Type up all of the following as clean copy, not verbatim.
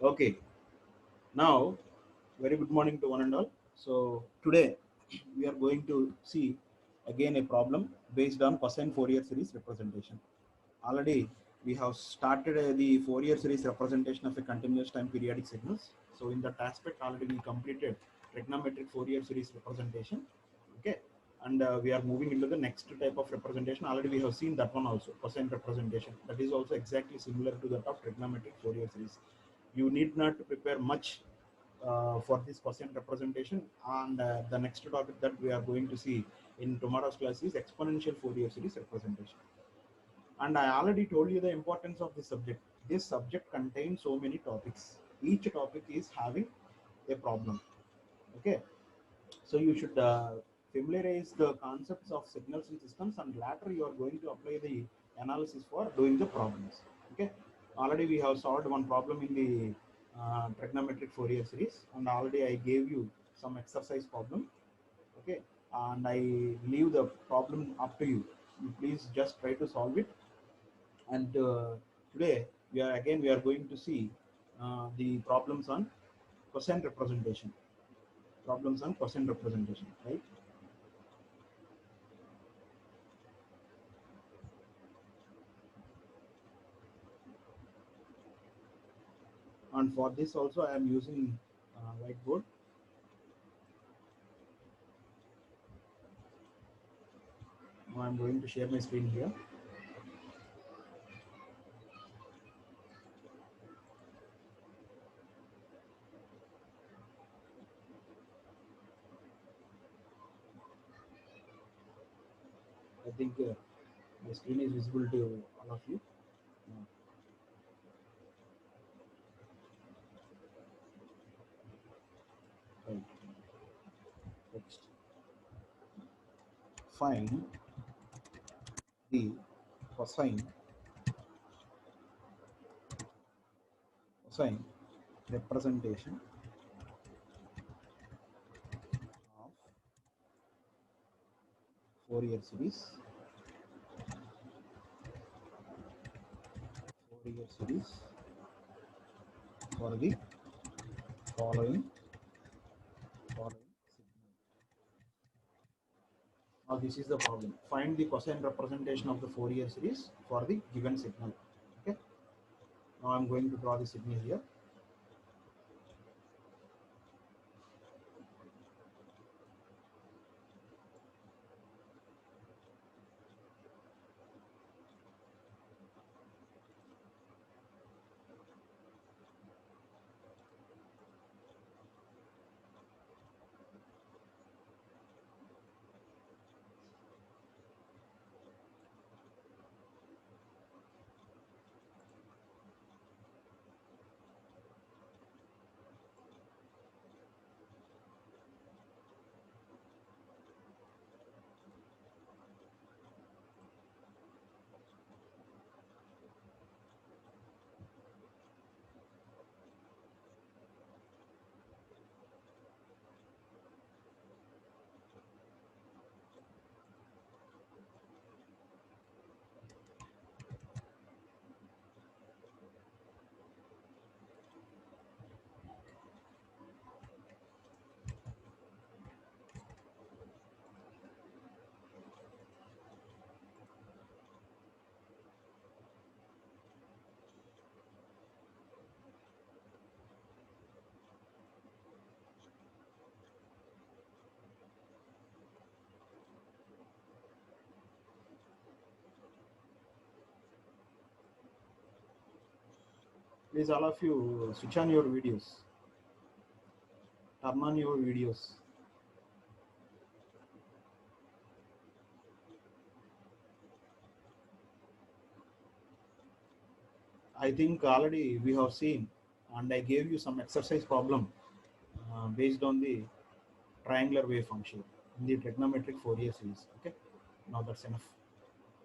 Okay, now very good morning to one and all. So today we are going to see again a problem based on cosine Fourier series representation. Already we have started the Fourier series representation of a continuous time periodic signals. So in that aspect already we completed trigonometric Fourier series representation. Okay, and we are moving into the next type of representation. Already we have seen that one also, cosine representation. That is also exactly similar to that of trigonometric Fourier series. You need not to prepare much for this cosine representation. And the next topic that we are going to see in tomorrow's class is exponential Fourier series representation. And I already told you the importance of this subject. This subject contains so many topics. Each topic is having a problem. Okay, so you should familiarize the concepts of signals and systems, and later you are going to apply the analysis for doing the problems. Okay, already we have solved one problem in the trigonometric Fourier series, and already I gave you some exercise problem. Okay, and I leave the problem up to you. You please just try to solve it. And today we are going to see the cosine representation problems on cosine representation, right? And for this also I am using whiteboard. Now I'm going to share my screen here. I think my screen is visible to all of you. Uh, right. Next, find the cosine cosine representation of Fourier series for the following signal. Now this is the problem. Find the cosine representation of the Fourier series for the given signal. Okay. Now I'm going to draw the signal here. Please all of you switch on your videos. Turn on your videos. I think already we have seen, and I gave you some exercise problem based on the triangular wave function in the trigonometric Fourier series. Okay, now that's enough.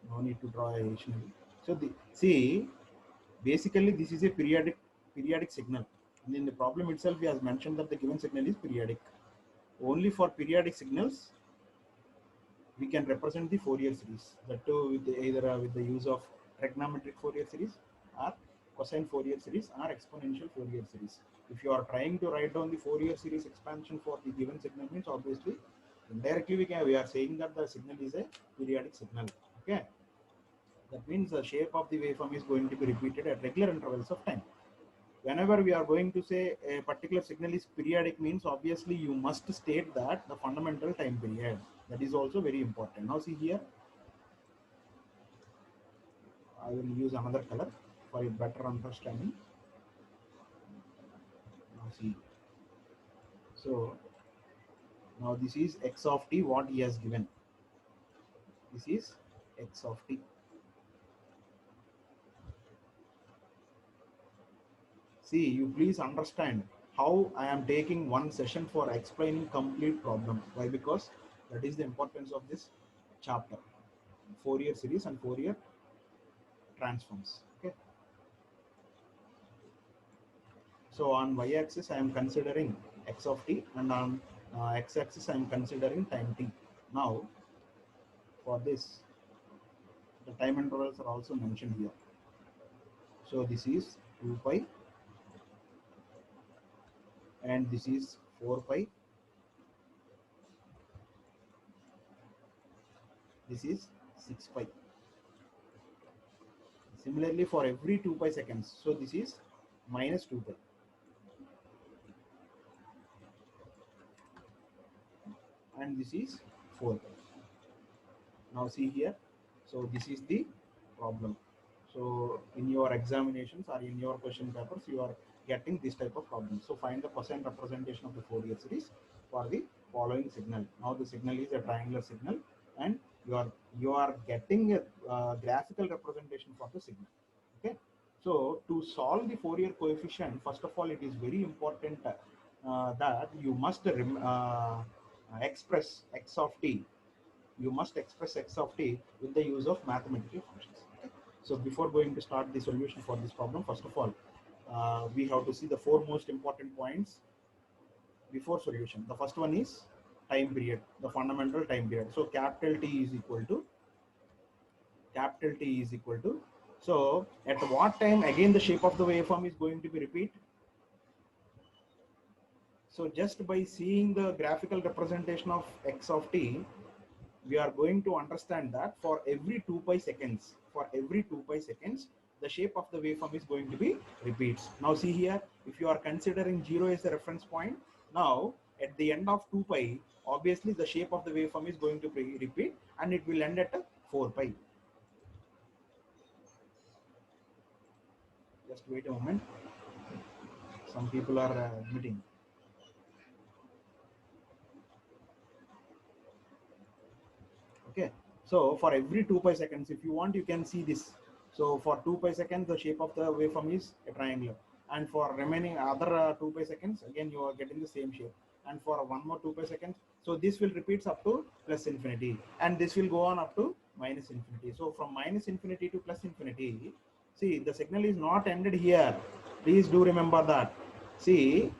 No need to draw a dictionary. So see, basically this is a periodic signal. And in the problem itself, he has mentioned that the given signal is periodic. Only for periodic signals we can represent the Fourier series. That too with either with the use of trigonometric Fourier series or cosine Fourier series or exponential Fourier series. If you are trying to write down the Fourier series expansion for the given signal, means obviously indirectly we are saying that the signal is a periodic signal. Okay, that means the shape of the waveform is going to be repeated at regular intervals of time. Whenever we are going to say a particular signal is periodic, means obviously you must state that the fundamental time period. That is also very important. Now see here, I will use another color for a better understanding. Now see, so now this is x of t, what he has given. This is x of t. See, you please understand how I am taking one session for explaining complete problem. Why? Because that is the importance of this chapter. Fourier series and Fourier transforms. Okay. So on y-axis I am considering x of t, and on x-axis I am considering time t. Now for this, the time intervals are also mentioned here. So this is 2 pi and this is 4 pi. This is 6 pi. Similarly for every 2 pi seconds. So this is minus 2 pi. And this is 4 pi. Now see here. So this is the problem. So in your examinations or in your question papers, you are getting this type of problem. So find the cosine representation of the Fourier series for the following signal. Now the signal is a triangular signal, and you are getting a graphical representation for the signal. Okay. So to solve the Fourier coefficient, first of all, it is very important that you must express x of t. You must express x of t with the use of mathematical functions. Okay? So before going to start the solution for this problem, first of all, we have to see the four most important points before solution. The first one is time period, the fundamental time period. So capital T is equal to so at what time again the shape of the waveform is going to be repeat. So just by seeing the graphical representation of x of t, we are going to understand that for every 2 pi seconds, the shape of the waveform is going to be repeats. Now see here, if you are considering 0 as a reference point, now at the end of 2 pi, obviously the shape of the waveform is going to be repeat, and it will end at 4 pi. Just wait a moment. Some people are admitting. Okay, so for every 2 pi seconds, if you want, you can see this. So for 2 pi seconds, the shape of the waveform is a triangular, and for remaining other 2 pi seconds, again you are getting the same shape. And for one more 2 pi seconds, so this will repeats up to plus infinity, and this will go on up to minus infinity. So from minus infinity to plus infinity, see, the signal is not ended here. Please do remember that. See,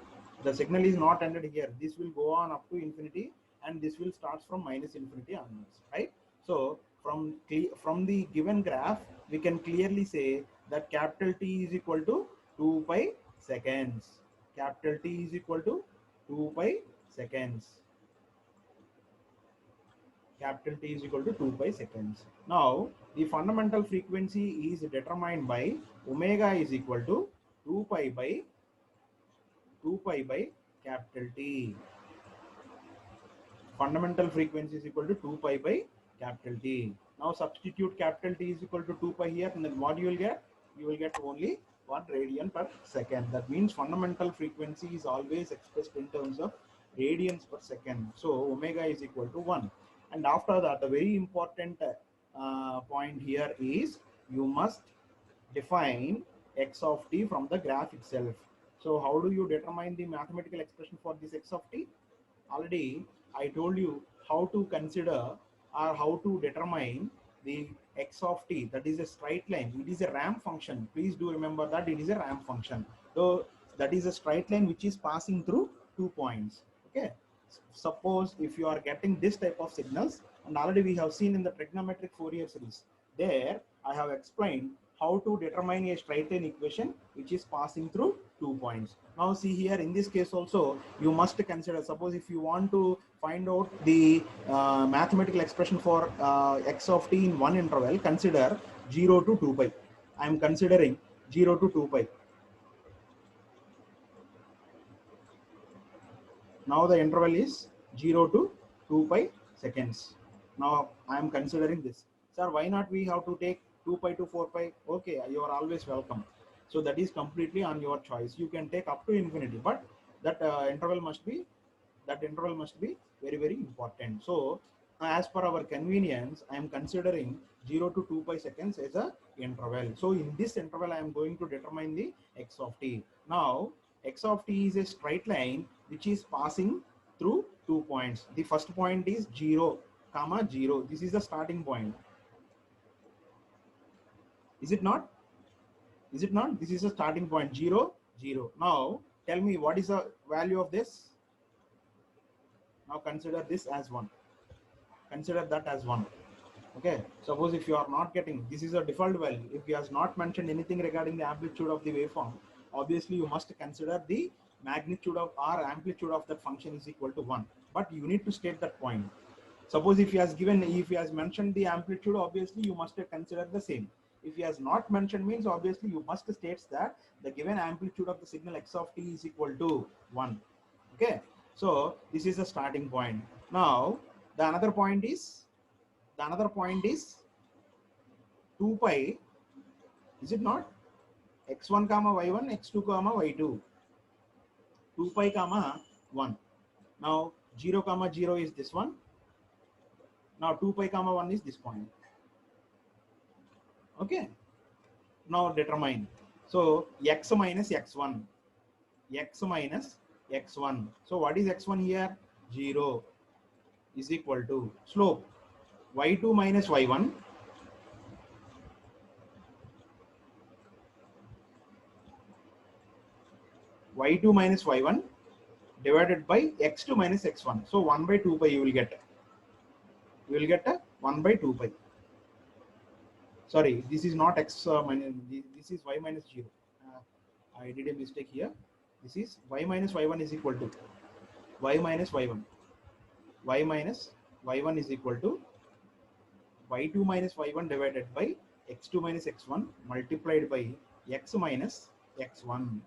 the signal is not ended here. This will go on up to infinity, and this will start from minus infinity onwards, right? So from the given graph, we can clearly say that capital T is equal to 2 pi seconds. Capital T is equal to 2 pi seconds. Capital T is equal to 2 pi seconds. Now the fundamental frequency is determined by omega is equal to 2 pi by capital T. Fundamental frequency is equal to 2 pi by capital T. Now substitute capital T is equal to 2 pi here, and then what you will get? You will get only 1 radian per second. That means fundamental frequency is always expressed in terms of radians per second. So omega is equal to 1. And after that, the very important point here is you must define x of t from the graph itself. So how do you determine the mathematical expression for this x of t? Already I told you how to consider or how to determine the x of t, that is a straight line. It is a ramp function. Please do remember that it is a ramp function. So that is a straight line which is passing through 2 points. Okay. Suppose if you are getting this type of signals, and already we have seen in the trigonometric Fourier series, there I have explained how to determine a straight line equation which is passing through 2 points. Now see here, in this case also you must consider, suppose if you want to find out the mathematical expression for x of t in one interval, consider 0 to 2 pi. I am considering 0 to 2 pi. Now the interval is 0 to 2 pi seconds. Now I am considering this. Sir, why not we have to take 2 pi to 4 pi? Okay, you are always welcome. So that is completely on your choice. You can take up to infinity, but that interval must be very, very important. So as per our convenience, I am considering 0 to 2 pi seconds as a interval. So in this interval, I am going to determine the x of t. Now x of t is a straight line which is passing through 2 points. The first point is 0, comma 0. This is the starting point. Is it not? Is it not? This is a starting point, 0, 0. Now tell me, what is the value of this? Now consider this as 1. Consider that as 1. Okay, suppose if you are not getting, this is a default value. If he has not mentioned anything regarding the amplitude of the waveform, obviously you must consider the magnitude of or amplitude of that function is equal to 1. But you need to state that point. Suppose if he has mentioned the amplitude, obviously you must consider the same. If he has not mentioned, means obviously you must state that the given amplitude of the signal x of t is equal to 1. Okay, so this is the starting point. Now the another point is 2 pi, is it not? X1 comma y1, x2 comma y2, 2 pi comma 1. Now 0 comma 0 is this one. Now 2 pi comma 1 is this point. Okay, now determine. So x minus x1, x minus x1. So what is x1 here? 0 is equal to slope y2 minus y1, y2 minus y1 divided by x2 minus x1. So 1 by 2 pi you will get. You will get a 1 by 2 pi. Sorry, this is not x minus, this is y minus 0. I did a mistake here. This is y minus y1 is equal to y minus y1. Y minus y1 is equal to y2 minus y1 divided by x2 minus x1 multiplied by x minus x1.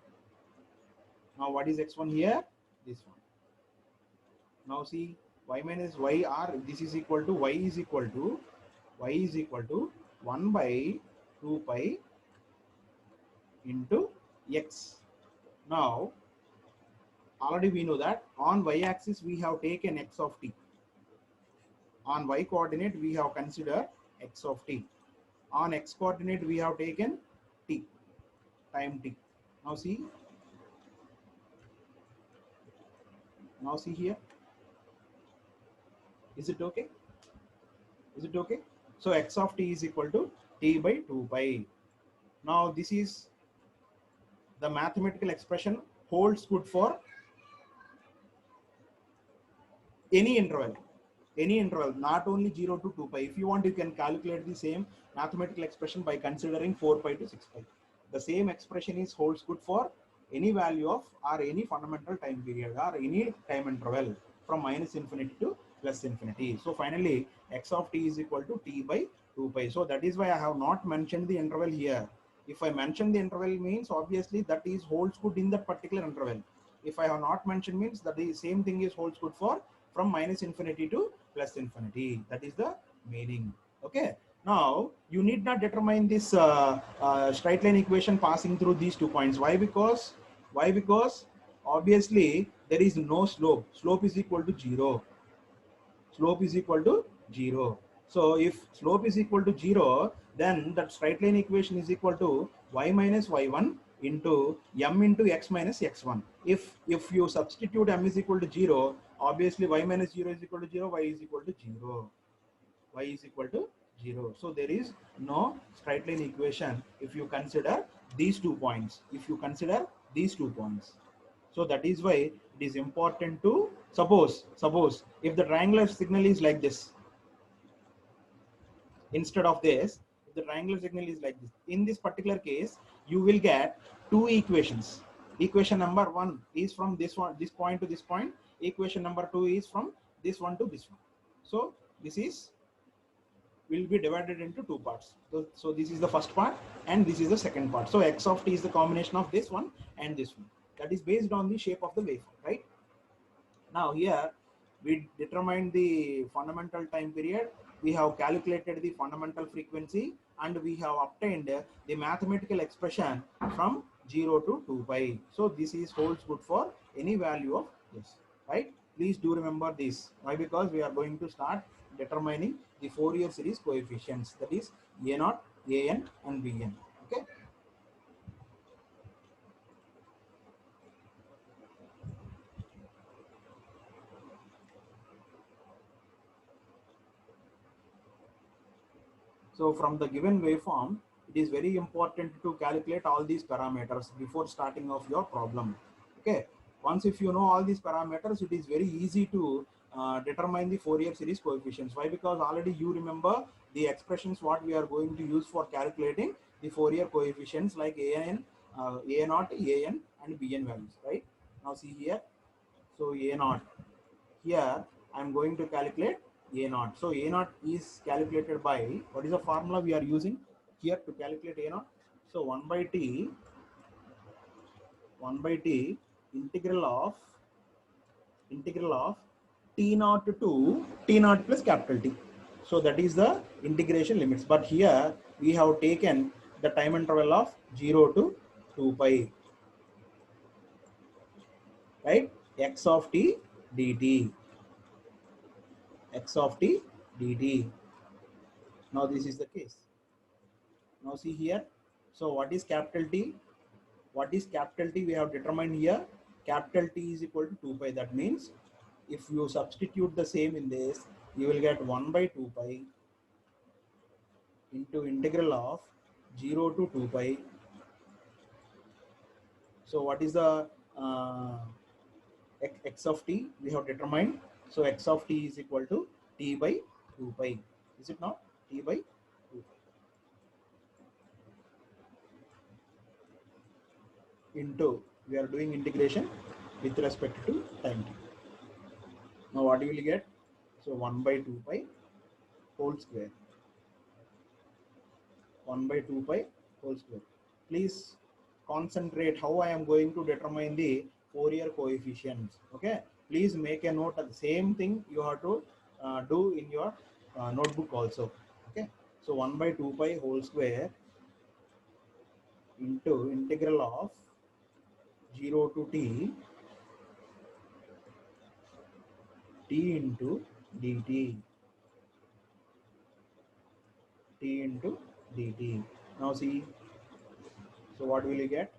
Now what is x1 here? This one. Now see, y minus y r, this is equal to y is equal to 1 by 2 pi into x. Now already we know that on y axis we have taken x of t. On y coordinate we have considered x of t. On x coordinate we have taken t, time t. Now see here. Is it okay? Is it okay? So x of t is equal to t by 2 pi. Now this is the mathematical expression, holds good for any interval, not only 0 to 2 pi. If you want, you can calculate the same mathematical expression by considering 4 pi to 6 pi. The same expression is holds good for any value of or any fundamental time period or any time interval from minus infinity to plus infinity. So finally x of t is equal to t by 2 pi. So that is why I have not mentioned the interval here. If I mention the interval, means obviously that is holds good in that particular interval. If I have not mentioned, means that the same thing is holds good for from minus infinity to plus infinity. That is the meaning. Okay. Now you need not determine this straight line equation passing through these 2 points. Why? Because obviously there is no slope. Slope is equal to 0. Slope is equal to 0. So if slope is equal to 0, then that straight line equation is equal to y minus y1 into m into x minus x1. If you substitute m is equal to 0, obviously y minus 0 is equal to 0, y is equal to 0. Y is equal to 0. So there is no straight line equation if you consider these 2 points. So that is why it is important to suppose if the triangular signal is like this, instead of this, If the triangular signal is like this, in this particular case, you will get two equations. Equation number one is from this point to this point. Equation number two is from this one to this one. So this is will be divided into two parts. So this is the first part and this is the second part. So x of t is the combination of this one and this one. That is based on the shape of the waveform, right? Now here we determined the fundamental time period, we have calculated the fundamental frequency, and we have obtained the mathematical expression from 0 to 2 pi. So this is holds good for any value of this, right? Please do remember this. Why? Because we are going to start determining the Fourier series coefficients, that is A0, AN and BN. Okay. So from the given waveform, it is very important to calculate all these parameters before starting off your problem. Okay. Once if you know all these parameters, it is very easy to determine the Fourier series coefficients. Why? Because already you remember the expressions what we are going to use for calculating the Fourier coefficients like AN, A0, AN and BN values, right? Now see here. So A0. Here I am going to calculate A0. So A0 is calculated by, what is the formula we are using here to calculate A0? So 1 by T integral of T0 to T0 plus capital T. So that is the integration limits. But here we have taken the time interval of 0 to 2 pi, right? X of t dt. X of t dt. Now this is the case. Now see here. So what is capital T? What is capital T? We have determined here. Capital T is equal to 2 pi. That means if you substitute the same in this, you will get 1 by 2 pi into integral of 0 to 2 pi. So what is the x of t? We have determined. So x of t is equal to t by 2 pi. Is it not? T by 2 into, we are doing integration with respect to time t. Now what you will get? So 1 by 2 pi whole square. 1 by 2 pi whole square. Please concentrate how I am going to determine the Fourier coefficients. Okay. Please make a note of the same thing you have to do in your notebook also. Okay. So 1 by 2 pi whole square into integral of 0 to t into dt. T into dt. Now see, so what will you get?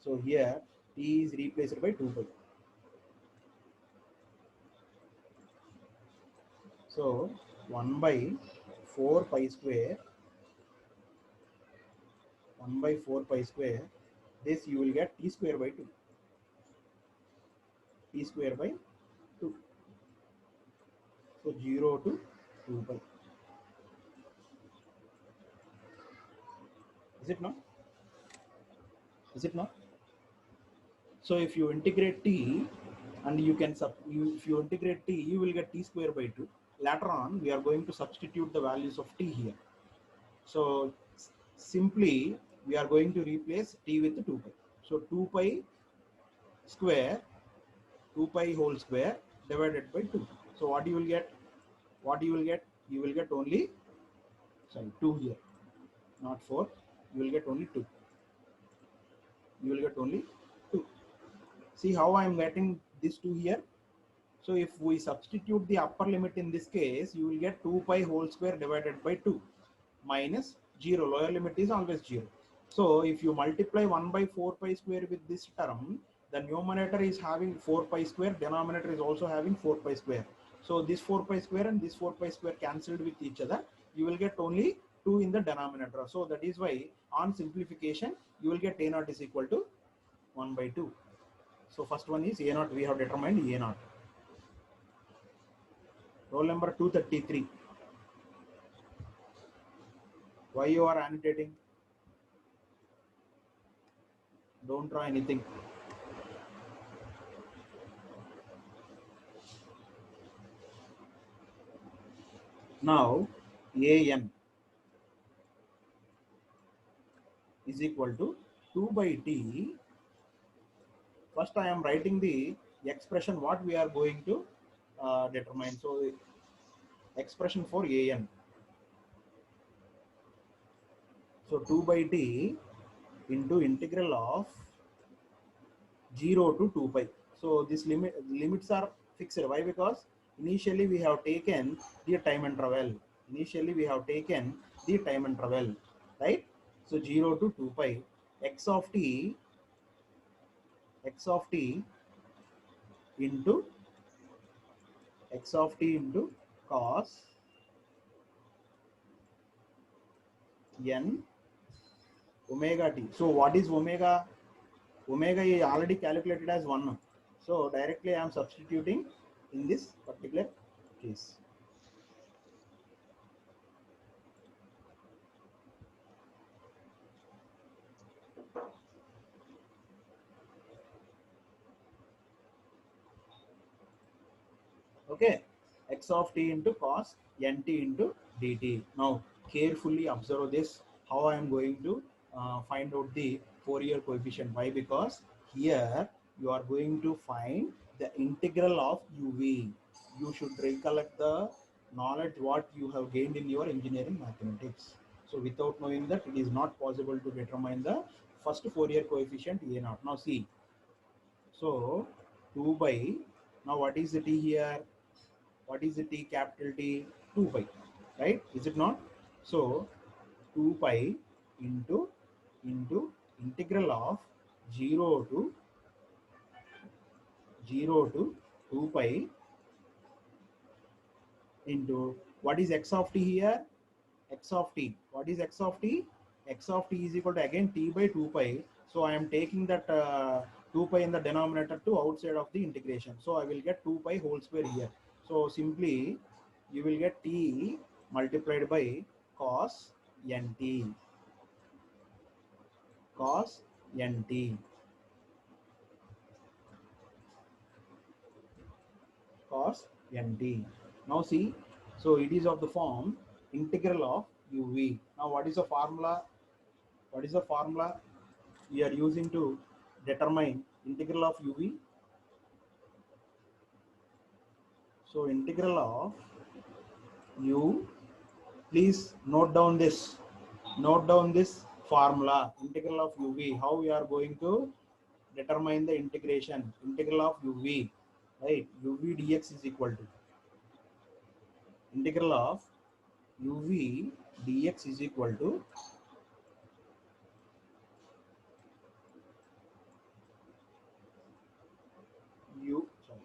So here t is replaced by 2 pi. So 1 by 4 pi square, 1 by 4 pi square, this you will get t square by 2. T square by 2. So 0 to 2 pi. Is it not? Is it not? So if you integrate t and you can if you integrate t, you will get t square by 2. Later on, we are going to substitute the values of t here. So simply we are going to replace t with 2 pi. So 2 pi square, 2 pi whole square divided by 2. So what you will get? What you will get? You will get only, sorry, 2 here, not 4. You will get only 2. You will get only 2. See how I am getting this 2 here? So if we substitute the upper limit in this case, you will get 2 pi whole square divided by 2 minus 0. Lower limit is always 0. So if you multiply 1 by 4 pi square with this term, the numerator is having 4 pi square, denominator is also having 4 pi square. So this 4 pi square and this 4 pi square cancelled with each other. You will get only 2 in the denominator. So that is why on simplification, you will get A0 is equal to 1 by 2. So first one is A0. We have determined A0. Roll number 233. Why you are annotating? Don't draw anything. Now, an is equal to 2 by t. First, I am writing the expression what we are going to determine. So, the expression for an. So, 2 by t into integral of 0 to 2 pi. So, this limits are fixed. Why? Because initially we have taken the time interval. Initially we have taken the time interval, right? So, 0 to 2 pi x of t into x of t into cos n omega t. So what is omega? Omega is already calculated as 1. So directly I am substituting in this particular case. Okay, x of t into cos nt into dt. Now carefully observe this, how I am going to find out the Fourier coefficient. Why? Because here you are going to find the integral of uv. You should recollect the knowledge what you have gained in your engineering mathematics. So without knowing that, it is not possible to determine the first Fourier coefficient a naught. Now see, so 2 by, now what is the t here? What is the t capital T? 2 pi, right? Is it not? So 2 pi into integral of 0 to 2 pi into what is x of t here? X of t. What is x of t? X of t is equal to again t by 2 pi. So I am taking that 2 pi in the denominator to outside of the integration. So I will get 2 pi whole square here. So simply you will get t multiplied by cos nt. Cos nt. Cos nt. Now see, so it is of the form integral of uv. Now what is the formula? What is the formula we are using to determine integral of uv? So integral of u, please note down this. Note down this formula, integral of uv. How we are going to determine the integration? Integral of uv, right? Uv dx is equal to integral of uv dx is equal to u. Sorry.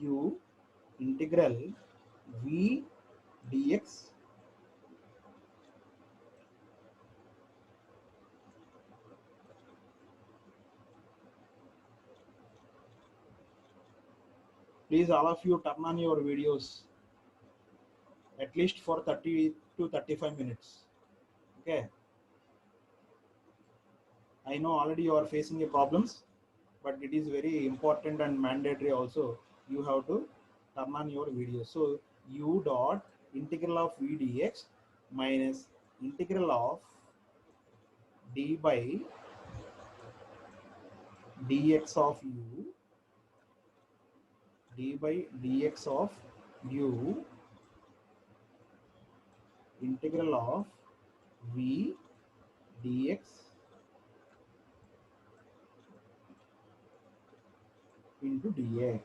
U integral v dx please all of you turn on your videos at least for 30 to 35 minutes. Okay, I know already you are facing a problems, but it is very important and mandatory also. You have to turn on your video. So u dot integral of v dx minus integral of d by dx of u, d by dx of u integral of v dx into dx.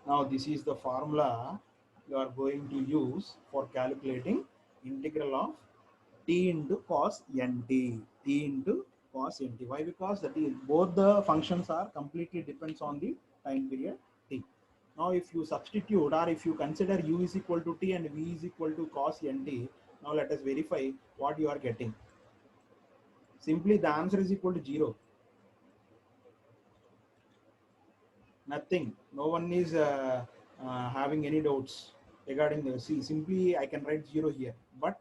Now this is the formula you are going to use for calculating integral of t into cos nt. T into cos nt. Why? Because that is both the functions are completely depends on the time period t. Now if you substitute or if you consider u is equal to t and v is equal to cos nt, now let us verify what you are getting. Simply the answer is equal to 0. Nothing. No one is having any doubts regarding the. See, simply I can write 0 here, but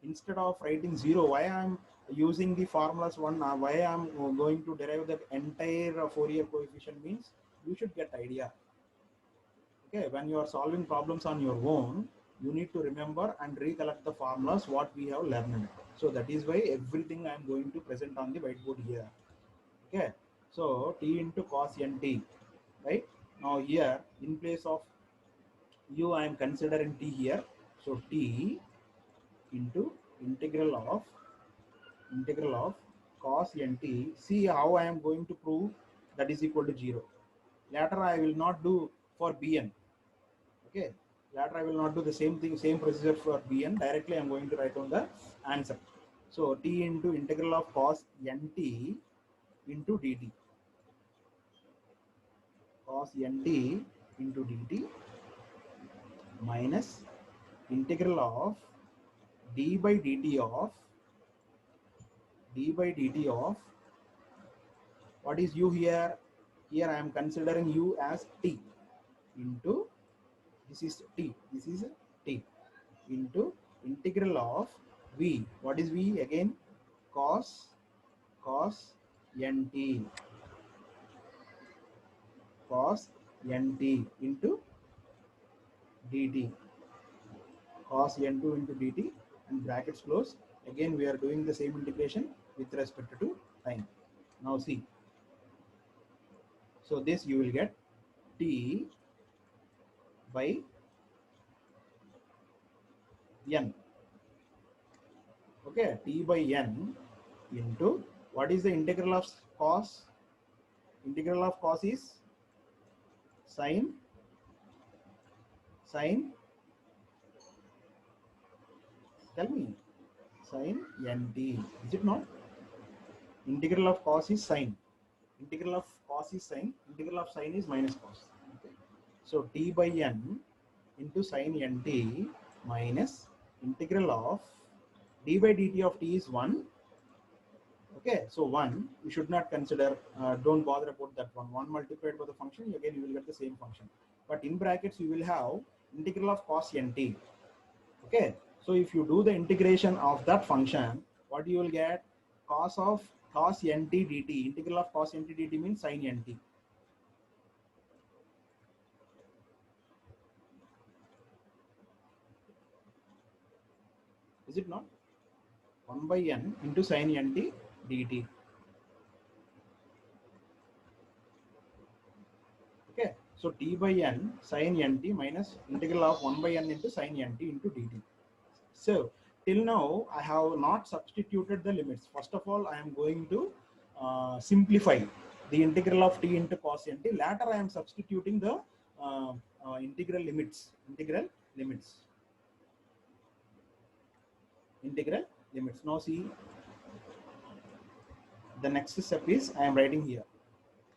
instead of writing 0, why I'm using the formulas one, why I'm going to derive the entire Fourier coefficient means you should get idea. Okay, when you are solving problems on your own, you need to remember and recollect the formulas what we have learned. So that is why everything I am going to present on the whiteboard here. Okay, so t into cos nt, right? Now here in place of u I am considering t here. So t into integral of cos nt. See how I am going to prove that is equal to 0. Later I will not do for bn. Okay, later I will not do the same thing, same procedure for bn. Directly I am going to write down the answer. So t into integral of cos nt into dt. Cos nt into dt minus integral of d by dt of what is u here? Here I am considering u as t into this is t. This is t into integral of v. What is v again? Cos nt into dt. Cos n2 into dt and brackets close. Again we are doing the same integration with respect to time. Now see. So this you will get t by n. Okay, t by n into what is the integral of cos? Integral of cos is sine. Tell me, sine nt. Is it not? Integral of cos is sine. Integral of cos is sine. Integral of sine is minus cos. Okay. So t by n into sine nt minus integral of d by dt of t is 1. Okay, so 1 you should not consider, don't bother about that one. 1 multiplied by the function, again you will get the same function. But in brackets you will have integral of cos nt. Okay, so if you do the integration of that function, what you will get? Cos nt dt. Integral of cos nt dt means sin nt. Is it not? 1 by n into sin nt dt. Okay, so t by n sin nt minus integral of 1 by n into sin nt into dt. So till now I have not substituted the limits. First of all, I am going to simplify the integral of t into cos nt. Later I am substituting the integral limits. Now see, the next step is I am writing here.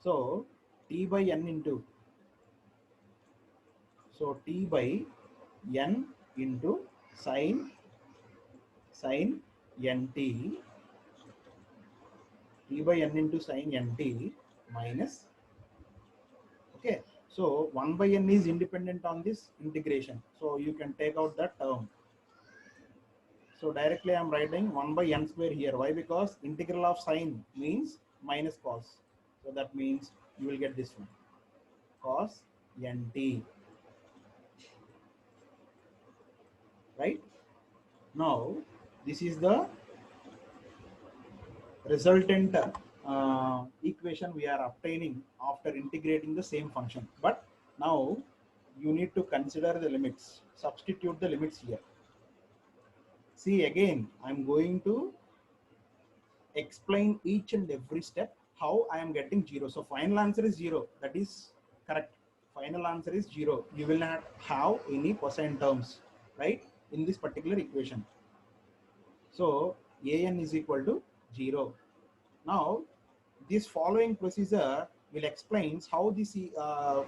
So t by n into, so t by n into sin nt, t by n into sin nt minus, okay, so 1 by n is independent on this integration, so you can take out that term. So directly I am writing 1 by n square here. Why? Because integral of sin means minus cos, so that means you will get this one, cos nt, right? Now this is the resultant equation we are obtaining after integrating the same function. But now you need to consider the limits, substitute the limits here. See, again I'm going to explain each and every step how I am getting 0. So final answer is 0, that is correct. Final answer is 0. You will not have any cosine terms, right, in this particular equation. So an is equal to 0. Now this following procedure will explain how this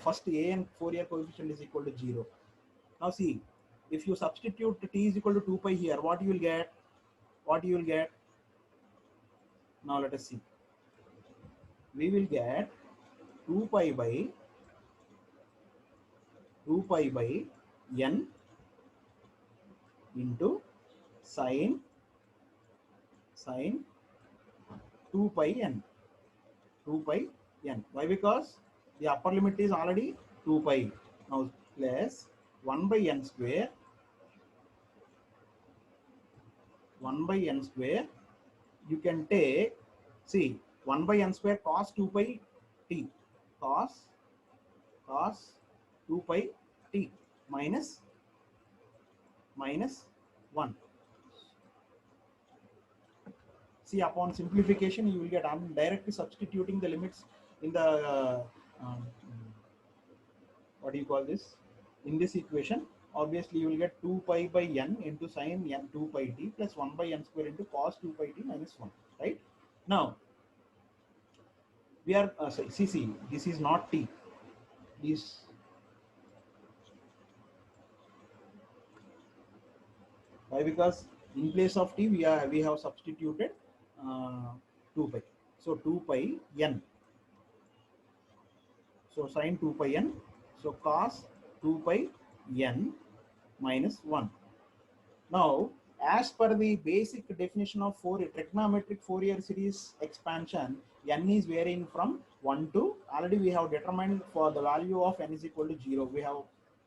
first an Fourier coefficient is equal to 0. Now see, if you substitute t is equal to 2 pi here, what you will get? Now let us see. We will get 2 pi by 2 pi by n into sine 2 pi n. 2 pi n. Why? Because the upper limit is already 2 pi. Now plus 1 by n square, 1 by n square, you can take, see, 1 by n square cos 2 pi t, cos 2 pi t minus 1. See, upon simplification, you will get, I'm directly substituting the limits in the, um, what do you call this? In this equation, obviously you will get 2 pi by n into sine n 2 pi t plus 1 by n square into cos 2 pi t minus 1, right? Now, we are, see, this is not t. This, why? Because in place of t, we have substituted 2 pi. So 2 pi n. So sine 2 pi n. So cos 2 pi n minus 1. Now, as per the basic definition of trigonometric Fourier series expansion, n is varying from 1 to, already we have determined for the value of n is equal to 0. We have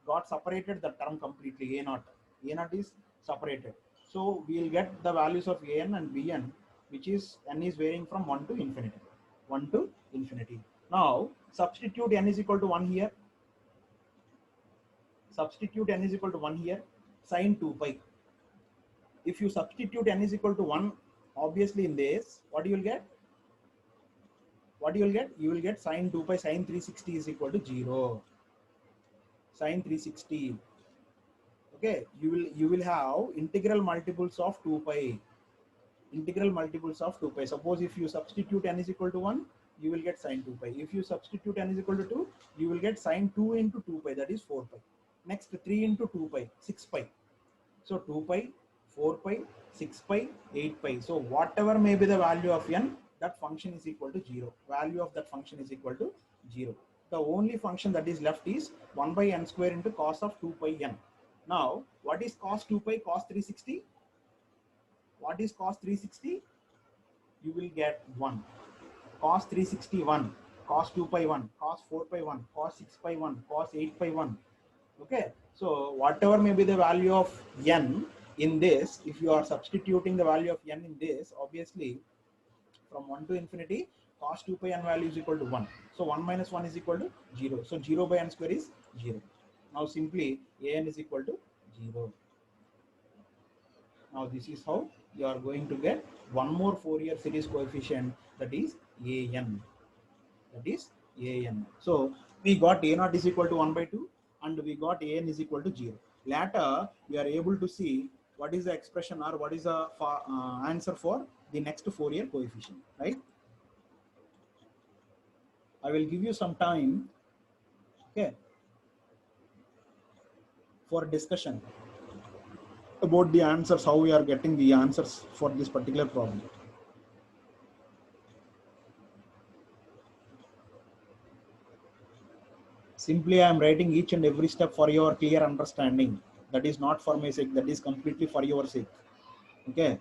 got separated the term completely, a naught. A naught is separated. So we will get the values of an and bn, which is n is varying from 1 to infinity. 1 to infinity. Now, substitute n is equal to 1 here. Substitute n is equal to 1 here. Sine 2 pi. If you substitute n is equal to 1, obviously in this, what you will get? What you will get? You will get sine 2 pi sine 360 is equal to 0. Sine 360. Okay, you will have integral multiples of 2 pi. Integral multiples of 2 pi. Suppose if you substitute n is equal to 1, you will get sine 2 pi. If you substitute n is equal to 2, you will get sine 2 into 2 pi, that is 4 pi. Next 3 into 2 pi, 6 pi. So 2 pi, 4 pi, 6 pi, 8 pi. So whatever may be the value of n, that function is equal to 0. Value of that function is equal to 0. The only function that is left is 1 by n square into cos of 2 pi n. Now, what is cos 2 pi? Cos 360? What is cos 360? You will get 1. Cos 361, cos 2 pi 1, cos 4 pi 1, cos 6 pi 1, cos 8 pi 1. Okay, so whatever may be the value of n in this, if you are substituting the value of n in this, obviously from 1 to infinity, cos 2 pi n value is equal to 1. So 1 minus 1 is equal to 0. So 0 by n square is 0. Now simply an is equal to 0. Now this is how you are going to get one more Fourier series coefficient, that is an. That is an. So we got a naught is equal to 1 by 2 and we got an is equal to 0. Later we are able to see what is the expression or what is the answer for the next Fourier coefficient, right? I will give you some time, okay, for discussion about the answers, how we are getting the answers for this particular problem. Simply I am writing each and every step for your clear understanding. That is not for my sake, that is completely for your sake. Okay.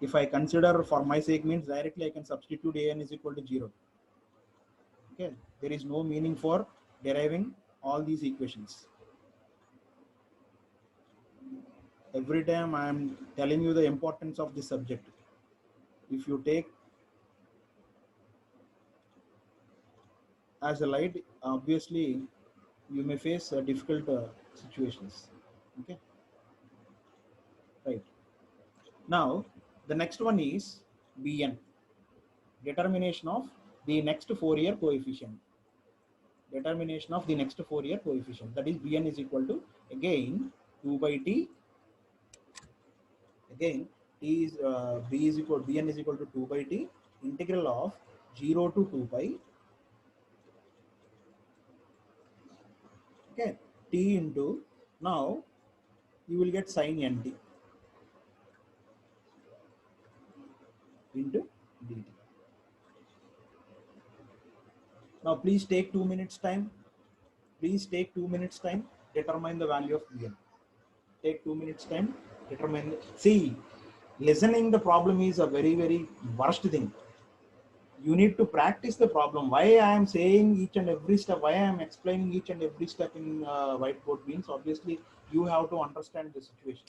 If I consider for my sake means directly I can substitute an is equal to 0. Okay. There is no meaning for deriving all these equations. Every time I am telling you the importance of this subject. If you take as a light, obviously you may face difficult situations. Okay. Right. Now the next one is Bn. Determination of the next Fourier coefficient. Determination of the next Fourier coefficient, that is Bn is equal to, again, 2 by t. Again, t is b is equal, Bn is equal to 2 by t, integral of 0 to 2 pi. Okay, t into, now you will get sin nt into dt. Now please take 2 minutes time. Please take 2 minutes time, determine the value of Vn. Take 2 minutes time, determine. See, listening the problem is a very, very worst thing. You need to practice the problem. Why I am saying each and every step, why I am explaining each and every step in whiteboard means obviously you have to understand the situation.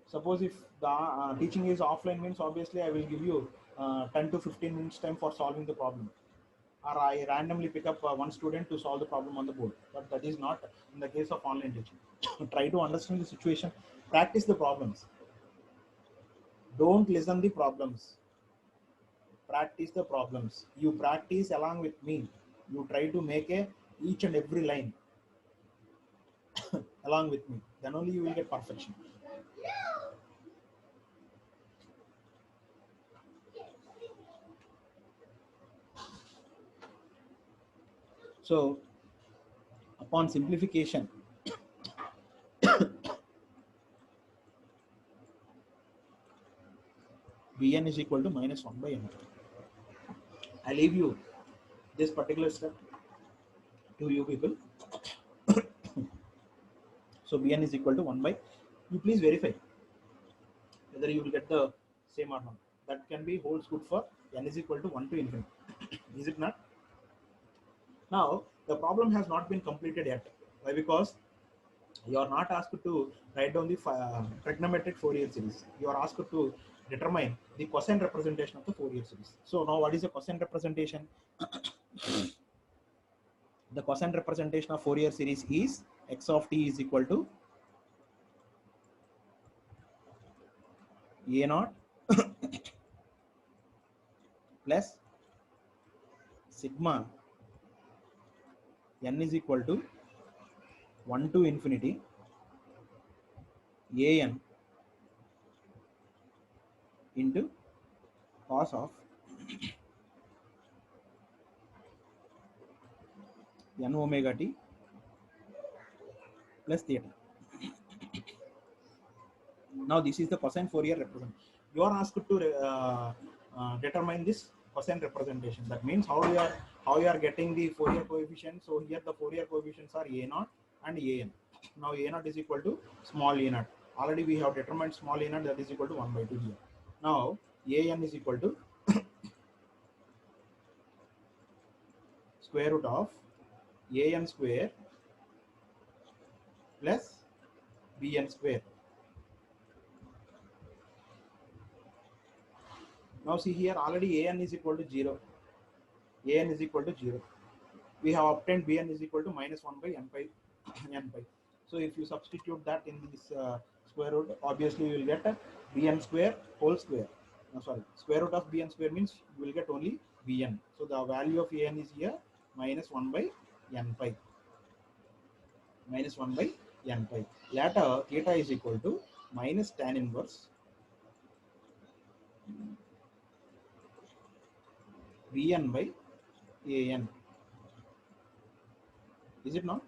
Suppose if the teaching is offline means obviously I will give you 10 to 15 minutes time for solving the problem, or I randomly pick up one student to solve the problem on the board. But that is not in the case of online teaching. Try to understand the situation, practice the problems. Don't listen the problems. Practice the problems. You practice along with me. You try to make each and every line along with me. Then only you will get perfection. So upon simplification, Vn is equal to minus 1 by n. I leave you this particular step to you people. So Bn is equal to 1 by, you please verify whether you will get the same or not. That can be holds good for n is equal to 1 to infinity. Is it not? Now the problem has not been completed yet. Why? Because you are not asked to write down the trigonometric Fourier series. You are asked to determine the cosine representation of the Fourier series. So now what is the cosine representation? The cosine representation of Fourier series is x of t is equal to a naught plus sigma n is equal to 1 to infinity an into cos of n omega t plus theta. Now this is the cosine Fourier representation. You are asked to determine this cosine representation. That means how you are getting the Fourier coefficient. So here the Fourier coefficients are a naught and an. Now a naught is equal to small a naught. Already we have determined small a naught, that is equal to 1 by 2 here. Now an is equal to square root of an square plus bn square. Now see here, already an is equal to 0. An is equal to 0. We have obtained bn is equal to minus 1 by n pi n pi. So if you substitute that in this square root, obviously you will get bn square whole square. Sorry, square root of bn square means you will get only bn. So the value of an is here minus 1 by n pi. Minus 1 by n pi. Later theta is equal to minus tan inverse bn by an. Is it not?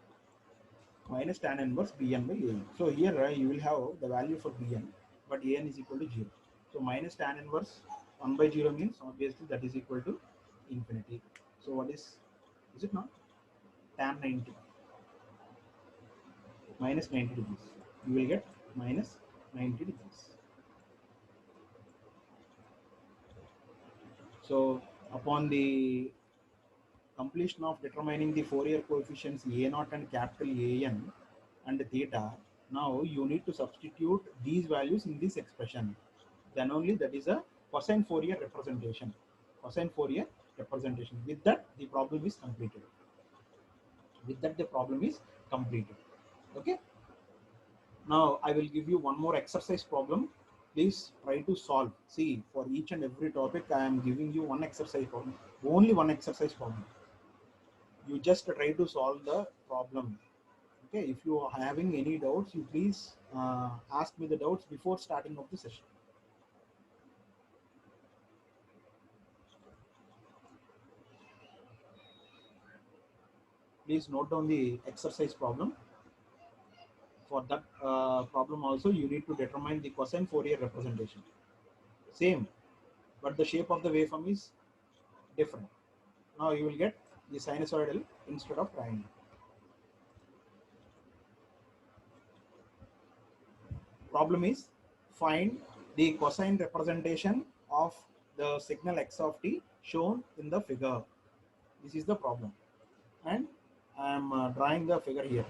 Minus tan inverse bn by an. So here you will have the value for bn, but an is equal to 0. So minus tan inverse 1 by 0 means obviously that is equal to infinity. So what is it not? Tan 90 minus 90 degrees. You will get minus 90 degrees. So upon the completion of determining the Fourier coefficients a0 and capital An and theta, now you need to substitute these values in this expression. Then only that is a cosine Fourier representation. Cosine Fourier representation. With that, the problem is completed. With that, the problem is completed. Okay. Now I will give you one more exercise problem. Please try to solve. See, for each and every topic, I am giving you one exercise problem. Only one exercise problem. You just try to solve the problem. Okay. If you are having any doubts, you please ask me the doubts before starting of the session. Please note down the exercise problem. For that problem also, you need to determine the cosine Fourier representation. Same, but the shape of the waveform is different. Now you will get the sinusoidal instead of triangle. Problem is find the cosine representation of the signal x of t shown in the figure. This is the problem, and I am drawing the figure here.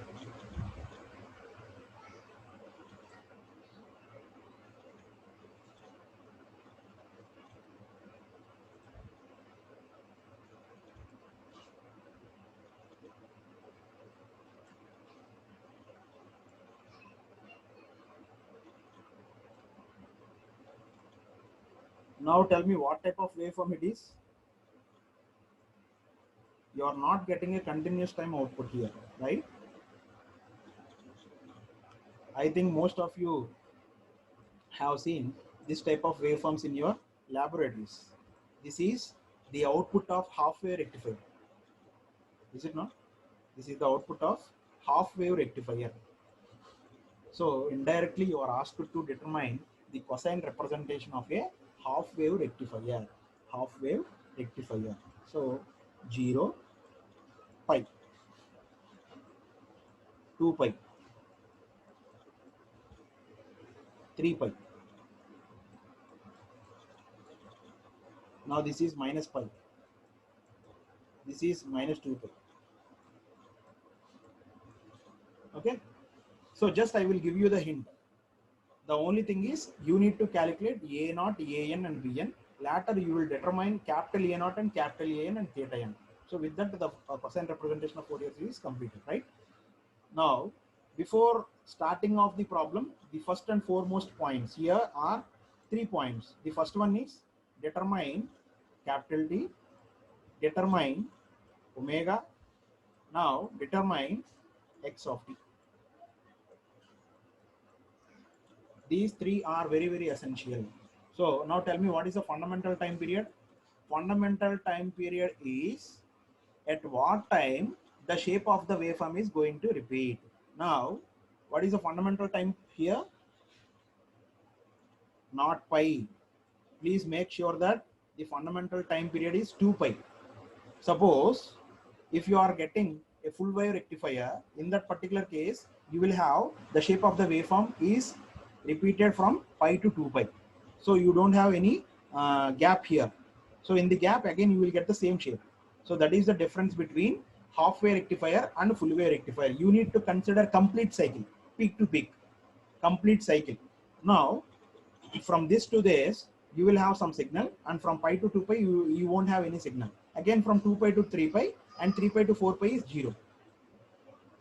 Now tell me what type of waveform it is. You are not getting a continuous time output here, right? I think most of you have seen this type of waveforms in your laboratories. This is the output of half-wave rectifier. Is it not? This is the output of half-wave rectifier. So indirectly you are asked to determine the cosine representation of a half-wave rectifier. Half-wave rectifier. So 0, pi, 2 pi, 3 pi. Now this is minus pi. This is minus 2 pi. Okay. So just I will give you the hint. The only thing is you need to calculate A naught, AN and BN. Later you will determine capital A naught and capital AN and theta n. So with that the cosine representation of Fourier series is completed, right? Now before starting off the problem, the first and foremost points here are 3 points. The first one is determine capital T, determine omega, now determine x of t. These 3 are very essential. So now tell me what is the fundamental time period? Fundamental time period is at what time the shape of the waveform is going to repeat. Now what is the fundamental time here? Not pi. Please make sure that the fundamental time period is 2 pi. Suppose if you are getting a full wave rectifier, in that particular case you will have the shape of the waveform is repeated from pi to 2 pi. So you don't have any gap here. So in the gap again you will get the same shape. So that is the difference between half wave rectifier and full wave rectifier. You need to consider complete cycle, peak to peak, complete cycle. Now from this to this you will have some signal, and from pi to 2 pi you won't have any signal. Again from 2 pi to 3 pi and 3 pi to 4 pi is 0.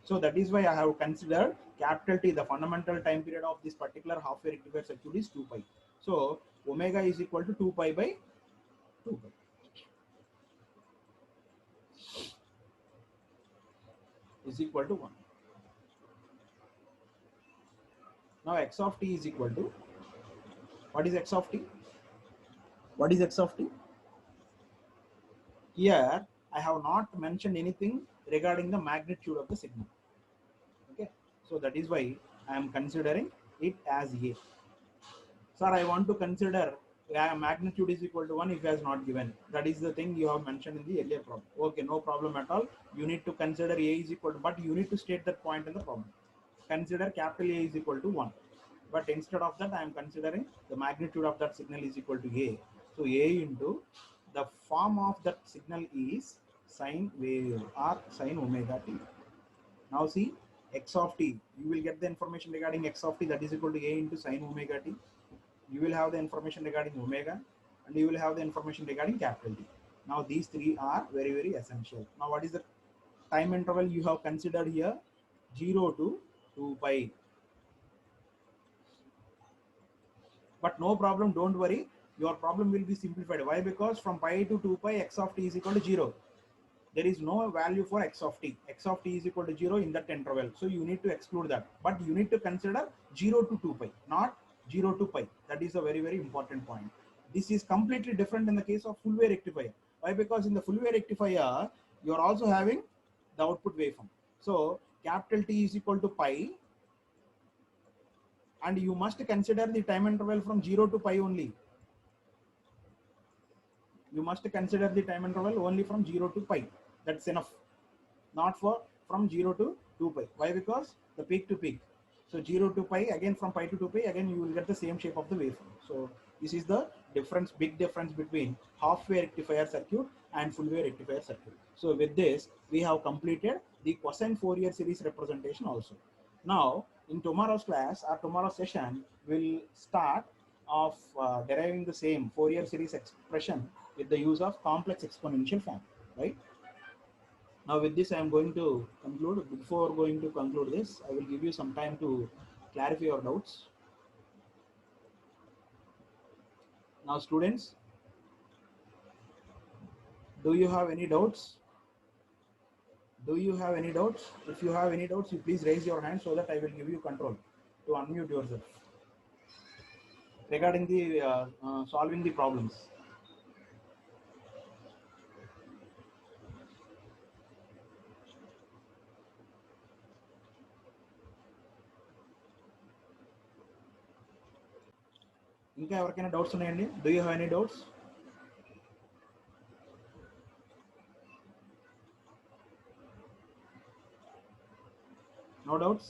So that is why I have considered capital T, the fundamental time period of this particular half wave rectifier circuit is 2 pi. So omega is equal to 2 pi by 2 pi. Is equal to 1. Now x of t is equal to, what is x of t? What is x of t? Here I have not mentioned anything regarding the magnitude of the signal. Okay, so that is why I am considering it as A. Sir, I want to consider magnitude is equal to 1 if it has not given. That is the thing you have mentioned in the earlier problem. Okay, no problem at all. You need to consider A is equal to, but you need to state that point in the problem. Consider capital A is equal to 1. But instead of that, I am considering the magnitude of that signal is equal to A. So A into the form of that signal is sine wave or sine omega t. Now see x of t, you will get the information regarding x of t, that is equal to A into sine omega t. You will have the information regarding omega, and you will have the information regarding capital T. Now these 3 are very essential. Now what is the time interval you have considered here? 0 to 2 pi. But no problem, don't worry, your problem will be simplified. Why? Because from pi to 2 pi x of t is equal to 0. There is no value for x of t. X of t is equal to 0 in that interval. So you need to exclude that. But you need to consider 0 to 2 pi, not 0 to pi. That is a very important point. This is completely different in the case of full wave rectifier. Why? Because in the full wave rectifier, you are also having the output waveform. So capital T is equal to pi, and you must consider the time interval from 0 to pi only. You must consider the time interval only from 0 to pi. That's enough. Not for from 0 to 2 pi. Why? Because the peak to peak. So 0 to pi, again from pi to 2 pi, again you will get the same shape of the waveform. So this is the difference, big difference between half-wave rectifier circuit and full-wave rectifier circuit. So with this, we have completed the cosine Fourier series representation also. Now, in tomorrow's class or tomorrow's session, we'll start of deriving the same Fourier series expression with the use of complex exponential form, right? Now with this, I am going to conclude. Before going to conclude this, I will give you some time to clarify your doubts. Now students, do you have any doubts? Do you have any doubts? If you have any doubts, you please raise your hand so that I will give you control to unmute yourself regarding the solving the problems. ఇంకా ఎవరికైనా doubts ఉన్నాయండి? Do you have any doubts? No doubts?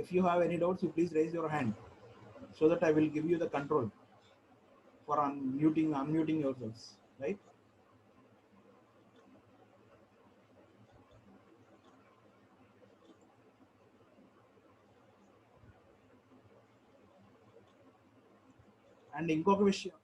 If you have any doubts, you please raise your hand so that I will give you the control for unmuting yourselves, right? And ఇంకొక విషయం